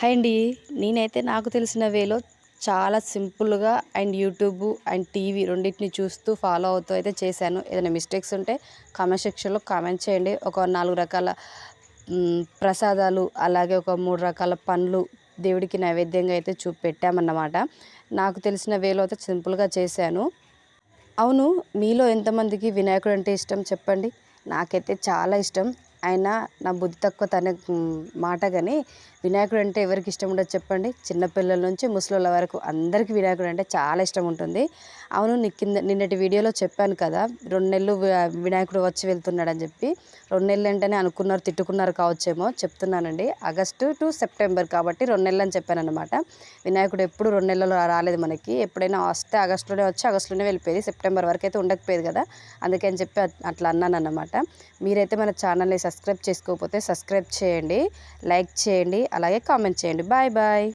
Hi అండి. నేనైతే నాకు తెలిసిన వేలో చాలా సింపుల్‌గా అండ్ యూట్యూబ్ అండ్ టీవీ రెండిటిని చూస్తూ ఫాలో అవుతూ అయితే చేశాను. ఏదైనా మిస్టేక్స్ ఉంటే కామెంట్ సెక్షన్‌లో కామెంట్ చేయండి. ఒక 4 రకాల ప్రసాదాలు, అలాగే ఒక 3 రకాల పండ్లు దేవుడికి నైవేద్యంగా అయితే పెట్టామన్నమాట. నాకు తెలిసిన వేలో అయితే సింపుల్‌గా చేశాను. అవును, మీలో ఎంతమందికి వినాయకుడు అంటే ఇష్టం చెప్పండి? నాకైతే చాలా ఇష్టం. అయినా నా బుద్ధి తక్కువ మాట గాని వినాయకుడు అంటే ఎవరికి ఇష్టం ఉండదు చెప్పండి? చిన్న పిల్లల నుంచి ముసలోళ్ళ వరకు అందరికీ వినాయకుడు అంటే చాలా ఇష్టం ఉంటుంది. అవును, నిన్నటి వీడియోలో చెప్పాను కదా! 2 నెలలు వినాయకుడు వచ్చి వెళ్తున్నాడని చెప్పి. 2 నెలలు ఏంటని అనుకున్నారు, తిట్టుకున్నారు కావచ్చేమో. చెప్తున్నానండి. ఆగస్టు టు సెప్టెంబర్ కాబట్టి 2 నెలలని చెప్పానన్నమాట. వినాయకుడు ఎప్పుడు 2 నెలలు రాలేదు మనకి. ఎప్పుడైనా వస్తే ఆగస్టులోనే వచ్చి ఆగస్టులోనే వెళ్ళిపోయేది. సెప్టెంబర్ వరకైతే ఉండకపోయేది కదా! అందుకని చెప్పి అట్లా అన్నానన్నమాట. మీరైతే మన ఛానల్ని సబ్స్క్రైబ్ చేసుకోకపోతే సబ్స్క్రైబ్ చేయండి, లైక్ చేయండి, అలాగే కామెంట్ చేయండి. Bye bye.